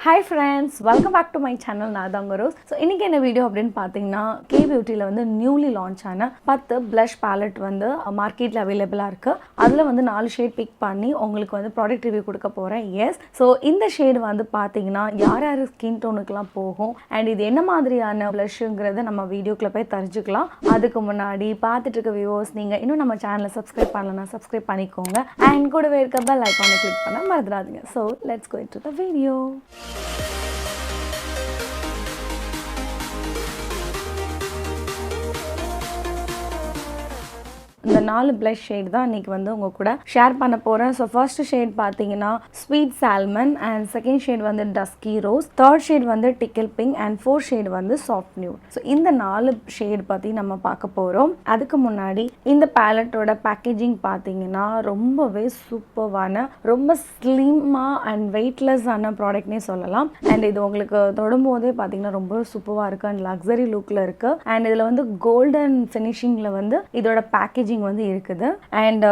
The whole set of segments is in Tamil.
Hi friends, welcome back to my channel. நான் தான் Rose. So இன்னைக்கு என்ன வீடியோ அப்படினு பாத்தீங்கன்னா K Beautyல வந்து newly launch ஆன 10 blush palette வந்து மார்க்கெட்ல அவேலபிளா இருக்கு. அதுல வந்து 4 ஷேட் பிக் பண்ணி உங்களுக்கு வந்து ப்ராடக்ட் ரிவ்யூ கொடுக்க போறேன். எஸ். சோ இந்த ஷேட் வந்து பாத்தீங்கன்னா யார் யார் ஸ்கின் டோனுக்குலாம் போகும் and இது என்ன மாதிரியான blushங்கறத நம்ம வீடியோக்குள்ள போய் தெரிஞ்சுக்கலாம். அதுக்கு முன்னாடி பார்த்துட்டு இருக்க வியூவர்ஸ் நீங்க இன்னும் நம்ம சேனலை சப்ஸ்கிரைப் பண்ணலனா சப்ஸ்கிரைப் பண்ணிக்கோங்க and கூடவே இருக்க பெல் ஐகானை கிளிக் பண்ண மறந்துடாதீங்க. So let's go into the video. இந்த 4 blush shade தான் இன்னைக்கு வந்து உங்க கூட ஷேர் பண்ண போறேன். சோ ஃபர்ஸ்ட் ஷேட் பாத்தீங்கன்னா sweet salmon and second shade வந்து டஸ்கி ரோஸ், தேர்ட் ஷேட் வந்து டிக்கிள் பிங்க் and ஃபோர்த் ஷேட் வந்து சாஃப்ட் நியூட். சோ இந்த 4 ஷேட் பத்தி நம்ம பார்க்க போறோம். அதுக்கு முன்னாடி இந்த பேலட்டோட பேக்கேஜிங் பாத்தீங்கன்னா ரொம்பவே சூப்பரான, ரொம்ப ஸ்லிம்மா and வெயிட்லெஸ் ஆன ப்ராடக்ட்னே சொல்லலாம். and இது உங்களுக்கு தொடும்போதே பாத்தீங்கன்னா ரொம்ப சூப்பரா இருக்கு and லக்ஸரி லுக்ல இருக்கு. and இதுல வந்து கோல்டன் ஃபினிஷிங்ல வந்து இதோட பேக்கேஜிங் வந்து இருக்குது. and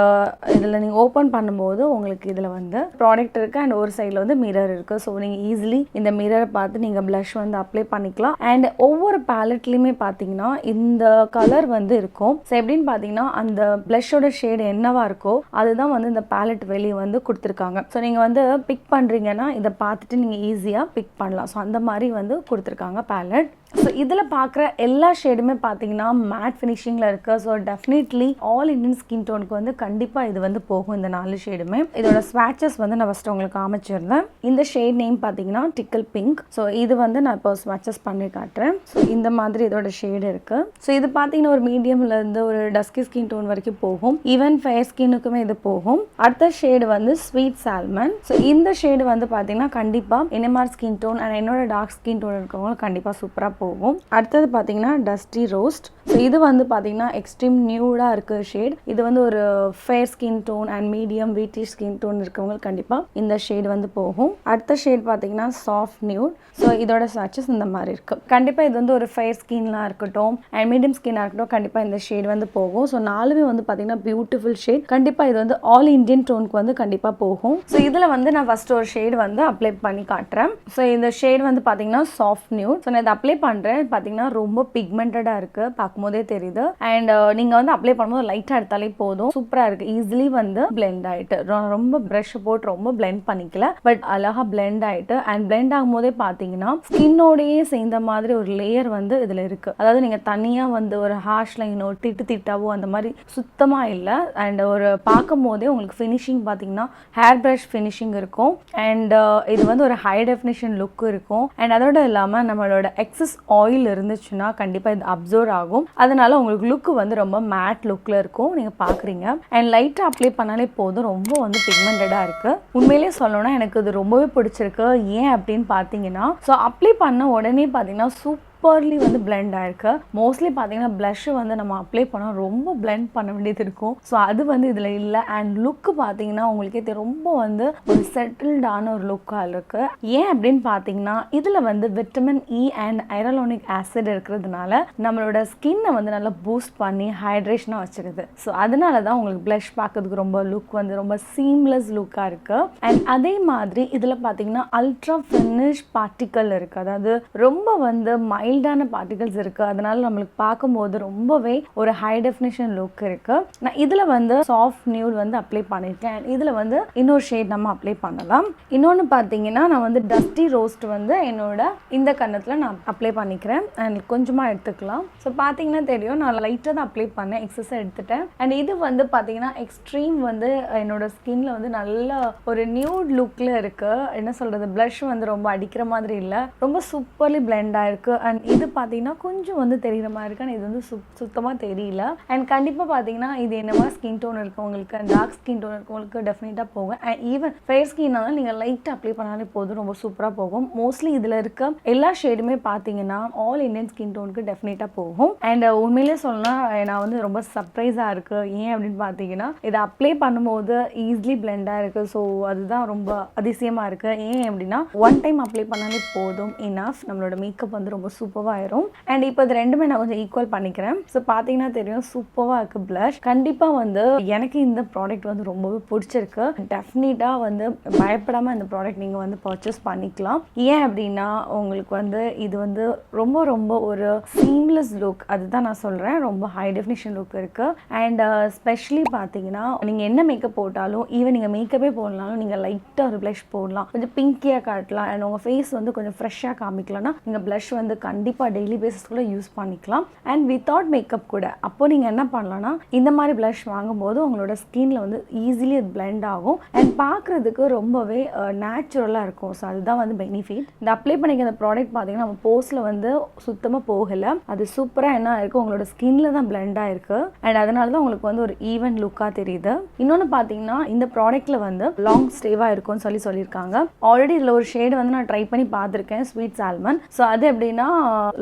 இதுல நீங்க ஓபன் பண்ணும்போது உங்களுக்கு இதுல வந்து ப்ராடக்ட் இருக்கு and ஒரு சைடுல வந்து மிரர் இருக்கு. சோ நீங்க ஈஸிலி இந்த மிரரை பார்த்து நீங்க blush வந்து அப்ளை பண்ணிக்கலாம். and ஒவ்வொரு பேலட்லயுமே பாத்தீங்கன்னா இந்த கலர் வந்து இருக்கும். சோ எப்படின்னு பாத்தீங்கன்னா அந்த blushோட ஷேட் என்னவா இருக்கோ அதுதான் வந்து இந்த பேலட் வெளிய வந்து கொடுத்திருக்காங்க. சோ நீங்க வந்து பிக் பண்றீங்கன்னா இத பார்த்துட்டு நீங்க ஈஸியா பிக் பண்ணலாம். சோ அந்த மாதிரி வந்து கொடுத்திருக்காங்க பேலட். ஸோ இதில் பார்க்குற எல்லா ஷேடுமே பார்த்தீங்கன்னா மேட் ஃபினிஷிங்கில் இருக்குது. So definitely all Indian skin டோனுக்கு வந்து கண்டிப்பாக இது வந்து போகும். இந்த 4 ஷேடுமே இதோட ஸ்வாட்சஸ் வந்து நான் ஃபஸ்ட்டு உங்களுக்கு காமிச்சிருந்தேன். இந்த ஷேட் நேம் பார்த்தீங்கன்னா டிக்கிள் பிங்க். ஸோ இது வந்து நான் இப்போ ஸ்வாட்சஸ் பண்ணி காட்டுறேன். ஸோ இந்த மாதிரி இதோட ஷேடு இருக்குது. ஸோ இது பார்த்தீங்கன்னா ஒரு மீடியம்லேருந்து ஒரு டஸ்கி ஸ்கின் டோன் வரைக்கும் போகும். ஈவன் ஃபேர் ஸ்கின்னுக்குமே இது போகும். அடுத்த ஷேடு வந்து ஸ்வீட் சால்மன். ஸோ இந்த ஷேடு வந்து பார்த்தீங்கன்னா கண்டிப்பாக என்எம்ஆர் ஸ்கின் டோன் அண்ட் என்னோட டார்க் ஸ்கின் டோன் இருக்கவங்க கண்டிப்பாக சூப்பராக போகும். அடுத்தது பாத்தீங்கன்னா டஸ்டி ரோஸ்ட். ஸோ இது வந்து பாத்தீங்கன்னா எக்ஸ்ட்ரீம் நியூடா இருக்கு ஷேட். இது வந்து ஒரு fair skin tone and medium wheatish skin tone இருக்கவங்க கண்டிப்பா இந்த ஷேட் வந்து போகும். அடுத்த ஷேட் பாத்தீங்கன்னா சாஃப்ட் நியூட். ஸோ இதோட ஸ்வாட்சஸ் இந்த மாதிரி இருக்கு. கண்டிப்பா இது வந்து ஒரு ஃபேர் ஸ்கின்லாம் இருக்கட்டும் அண்ட் மீடியம் ஸ்கின்னா இருக்கட்டும் கண்டிப்பா இந்த ஷேட் வந்து போகும். ஸோ 4மே வந்து பாத்தீங்கன்னா பியூட்டிஃபுல் ஷேட். கண்டிப்பா இது வந்து ஆல் இண்டியன் டோனுக்கு வந்து கண்டிப்பா போகும். ஸோ இதுல வந்து நான் ஃபர்ஸ்ட் ஒரு ஷேட் வந்து அப்ளை பண்ணி காட்டுறேன். ஸோ இந்த ஷேட் வந்து பாத்தீங்கன்னா சாஃப்ட் நியூட். ஸோ நான் இதை அப்ளை பண்றேன். பாத்தீங்கன்னா ரொம்ப பிக்மெண்டடா இருக்கு, பார்க்கும்போதே தெரியுது. அண்ட் நீங்க வந்து அப்ளை பண்ணும்போது லைட்டா எடுத்தாலே போதும், சூப்பரா இருக்கு. ஈஸிலி வந்து பிளெண்ட் ஆயிட்டு, ரொம்ப பிரஷ் போட்டு ரொம்ப பிளெண்ட் பண்ணிக்கல, பட் அழகா பிளெண்ட் ஆயிட்டு. அண்ட் பிளெண்ட் ஆகும்போதே பாத்தீங்கன்னா ஸ்கின்னோடயே சேர்ந்த மாதிரி ஒரு லேயர் வந்து இதுல இருக்கு. அதாவது நீங்க தனியா வந்து ஒரு ஹார்ஷ் லைனோ திட்டாவோ அந்த மாதிரி சுத்தமா இல்லை. அண்ட் ஒரு பார்க்கும் போதே உங்களுக்கு ஃபினிஷிங் பாத்தீங்கன்னா ஹேர் பிரஷ் ஃபினிஷிங் இருக்கும். அண்ட் இது வந்து ஒரு ஹை டெஃபினிஷன் லுக் இருக்கும். அண்ட் அதோட இல்லாம நம்மளோட எக்ஸஸ் ஆயில் இருந்துச்சுன்னா கண்டிப்பா இது அப்சர்வ் ஆகும். அதனால உங்களுக்கு லுக் வந்து ரொம்ப மேட் லுக்ல இருக்கும். நீங்க பாக்குறீங்க அண்ட் லைட்டா அப்ளை பண்ணாலே போதும், ரொம்ப வந்து பிக்மெண்டடா இருக்கு. உண்மையிலேயே சொல்லணும்னா எனக்கு இது ரொம்பவே பிடிச்சிருக்கு. ஏன் அப்படின்னு பாத்தீங்கன்னா ஸோ அப்ளை பண்ண உடனே பாத்தீங்கன்னா சூப்பர்லி வந்து பிளெண்ட் ஆயிருக்கு. மோஸ்ட்லி பார்த்தீங்கன்னா blush வந்து நம்ம அப்ளை பண்ணால் ரொம்ப பிளெண்ட் பண்ண வேண்டியது இருக்கும். ஸோ அது வந்து இதில் இல்லை. அண்ட் லுக்கு பார்த்தீங்கன்னா உங்களுக்கே ரொம்ப வந்து ஒரு செட்டில்டான ஒரு லுக்காக இருக்கு. ஏன் அப்படின்னு பார்த்தீங்கன்னா இதில் வந்து விட்டமின் இ அண்ட் ஐரலோனிக் ஆசிட் இருக்கிறதுனால நம்மளோட ஸ்கின்னை வந்து நல்லா பூஸ்ட் பண்ணி ஹைட்ரேஷனாக வச்சிருது. ஸோ அதனால தான் உங்களுக்கு blush பார்க்கறதுக்கு ரொம்ப லுக் வந்து ரொம்ப சீம்லெஸ் லுக்காக இருக்கு. அண்ட் அதே மாதிரி இதில் பார்த்தீங்கன்னா அல்ட்ரா ஃபினிஷ் பார்ட்டிக்கல் இருக்கு. அதாவது ரொம்ப வந்து மைல்டான பார்ட்டிகல்ஸ் இருக்கு. அதனால நம்மளுக்கு பார்க்கும்போது ரொம்பவே ஒரு ஹை டெஃபினிஷன் லுக் இருக்கு. நான் இதுல வந்து சாஃப்ட் நியூட் வந்து அப்ளை பண்ணிருக்கேன். இதுல வந்து இன்னொரு ஷேட் நம்ம அப்ளை பண்ணலாம். இன்னொன்னு பாத்தீங்கன்னா நான் வந்து டஸ்டி ரோஸ்ட் வந்து என்னோட இந்த கண்ணத்துல நான் அப்ளை பண்ணிக்கிறேன். அண்ட் கொஞ்சமா எடுத்துக்கலாம். ஸோ பாத்தீங்கன்னா தெரியும் நான் லைட்டா தான் அப்ளை பண்ணேன், எக்ஸஸா எடுத்துட்டேன். அண்ட் இது வந்து பாத்தீங்கன்னா எக்ஸ்ட்ரீம் வந்து என்னோட ஸ்கின்ல வந்து நல்ல ஒரு நியூட் லுக்ல இருக்கு. என்ன சொல்றது, blush வந்து ரொம்ப அடிக்கிற மாதிரி இல்ல, ரொம்ப சூப்பர்லி பிளெண்ட் ஆயிருக்கு. அண்ட் இது பார்த்தீங்கன்னா கொஞ்சம் வந்து தெரிகிற மாதிரி இருக்கு. ஆனால் இது வந்து சுத்தமாக தெரியல. அண்ட் கண்டிப்பாக பார்த்தீங்கன்னா இது என்னவா ஸ்கின் டோன் இருக்கவங்களுக்கு டார்க் ஸ்கின் டோன் இருக்கவங்களுக்கு டெஃபினட்டாக போகும். அண்ட் ஈவன் ஃபேர் ஸ்கின்னாலும் நீங்கள் லைட்டாக அப்ளை பண்ணாலே போதும், ரொம்ப சூப்பராக போகும். மோஸ்ட்லி இதில் இருக்க எல்லா ஷேடுமே பார்த்தீங்கன்னா ஆல் இண்டியன் ஸ்கின் டோனுக்கு டெஃபினட்டாக போகும். அண்ட் உண்மையிலே சொல்லலாம் நான் வந்து ரொம்ப சர்ப்ரைஸாக இருக்கு. ஏன் அப்படின்னு பார்த்தீங்கன்னா இதை அப்ளை பண்ணும்போது ஈஸிலி பிளெண்டாக இருக்கு. ஸோ அதுதான் ரொம்ப அதிசயமாக இருக்கு. ஏன் அப்படின்னா ஒன் டைம் அப்ளை பண்ணாலே போதும், இனஃப். நம்மளோட மேக்கப் வந்து ரொம்ப சூப்பர் சூப்பராக ஆயிரும். அண்ட் இப்போ இது ரெண்டுமே நான் கொஞ்சம் ஈக்குவல் பண்ணிக்கிறேன். ஸோ பார்த்தீங்கன்னா தெரியும் சூப்பராக இருக்குது ப்ளஷ். கண்டிப்பாக வந்து எனக்கு இந்த ப்ராடக்ட் வந்து ரொம்பவே பிடிச்சிருக்கு. டெஃபினட்டாக வந்து பயப்படாமல் இந்த ப்ராடக்ட் நீங்கள் வந்து பர்ச்சேஸ் பண்ணிக்கலாம். ஏன் அப்படின்னா உங்களுக்கு வந்து இது வந்து ரொம்ப ரொம்ப ஒரு சீம்லெஸ் லுக், அதுதான் நான் சொல்கிறேன். ரொம்ப ஹை டெஃபினிஷன் லுக் இருக்குது. அண்ட் ஸ்பெஷலி பார்த்தீங்கன்னா நீங்கள் என்ன மேக்கப் போட்டாலும், ஈவன் நீங்கள் மேக்கப்பே போடலாலும் நீங்கள் லைட்டாக ஒரு ப்ளஷ் போடலாம், கொஞ்சம் பிங்கியாக காட்டலாம். அண்ட் உங்கள் ஃபேஸ் வந்து கொஞ்சம் ஃப்ரெஷ்ஷாக காமிக்கலாம்னா நீங்கள் ப்ளஷ் வந்து கண்டிப்பாக டெய்லி பேசிஸ் கூட யூஸ் பண்ணிக்கலாம். அண்ட் வித்தவுட் மேக்கப் கூட. அப்போ நீங்கள் என்ன பண்ணலாம்னா இந்த மாதிரி ப்ளஷ் வாங்கும்போது உங்களோட ஸ்கின்ல வந்து ஈஸிலி அது பிளெண்ட் ஆகும் அண்ட் பார்க்குறதுக்கு ரொம்பவே நேச்சுரலாக இருக்கும். ஸோ அதுதான் வந்து பெனிஃபிட். இந்த அப்ளை பண்ணிக்கிற அந்த ப்ராடக்ட் பார்த்தீங்கன்னா நம்ம போஸ்ட்டில் வந்து சுத்தமாக போகலை. அது சூப்பராக என்ன இருக்குது உங்களோட ஸ்கின்ல தான் பிளெண்ட் ஆயிருக்கு. அண்ட் அதனால தான் உங்களுக்கு வந்து ஒரு ஈவன் லுக்காக தெரியுது. இன்னொன்று பார்த்தீங்கன்னா இந்த ப்ராடக்ட்ல வந்து லாங் ஸ்டேவாக இருக்கும்னு சொல்லியிருக்காங்க. ஆல்ரெடி இதில் ஒரு ஷேடு வந்து நான் ட்ரை பண்ணி பார்த்துருக்கேன், ஸ்வீட் சால்மன். ஸோ அது எப்படின்னா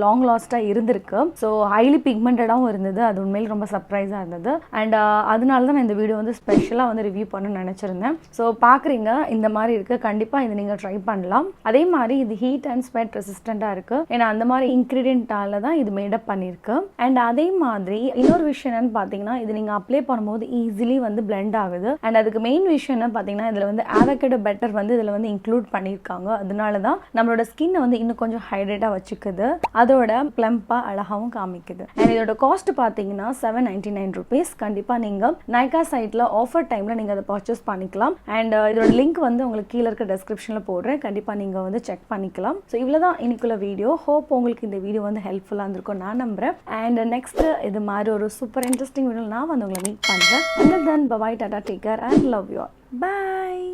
லாங் லாஸ்ட்டாக இருந்திருக்கு. ஸோ ஹைலி பிக்மெண்டடாகவும் இருந்தது. அது உண்மையில் ரொம்ப சர்ப்ரைஸாக இருந்தது. அண்ட் அதனால தான் நான் இந்த வீடியோ வந்து ஸ்பெஷலாக வந்து ரிவ்யூ பண்ணணும்னு நினச்சிருந்தேன். ஸோ பார்க்குறீங்க இந்த மாதிரி இருக்குது. கண்டிப்பாக இதை நீங்கள் ட்ரை பண்ணலாம். அதே மாதிரி இது ஹீட் அண்ட் ஸ்வெட் ரெசிஸ்டண்ட்டாக இருக்குது. ஏன்னா அந்த மாதிரி இன்க்ரீடியன்ட்டால தான் இது மேடப் பண்ணியிருக்கு. அண்ட் அதே மாதிரி இன்னொரு விஷயம் என்னன்னு பார்த்தீங்கன்னா இது நீங்கள் அப்ளை பண்ணும்போது ஈஸிலி வந்து பிளெண்ட் ஆகுது. அண்ட் அதுக்கு மெயின் விஷயம் என்ன பார்த்தீங்கன்னா இதில் வந்து ஆவகேடோ பெட்டர் வந்து இதில் வந்து இன்க்ளூட் பண்ணியிருக்காங்க. அதனால தான் நம்மளோட ஸ்கின்னை வந்து இன்னும் கொஞ்சம் ஹைட்ரேட்டாக வச்சுக்குது. அதோட பிளம்பாக அழகாகவும் காமிக்குது. அண்ட் இதோட காஸ்ட் பார்த்தீங்கன்னா $799. கண்டிப்பாக நீங்கள் நைகா சைட்டில் ஆஃபர் டைமில் நீங்கள் அதை பர்ச்சேஸ் பண்ணிக்கலாம். அண்ட் இதோட லிங்க் வந்து உங்களுக்கு கீழே இருக்க டெஸ்கிரிப்ஷனில் போடுறேன். கண்டிப்பாக நீங்கள் வந்து செக் பண்ணிக்கலாம். ஸோ இவ்வளோ தான் இன்னைக்குள்ள வீடியோ. ஹோப் உங்களுக்கு இந்த வீடியோ வந்து ஹெல்ப்ஃபுல்லாக இருந்திருக்கும் நான் நம்புகிறேன். அண்ட் நெக்ஸ்ட் இது மாதிரி ஒரு சூப்பர் இன்ட்ரெஸ்டிங் வீடியோ நான் வந்து உங்களை மீட் பண்ணுறேன். Until then, bye-bye, tata, take care and love you all. Bye.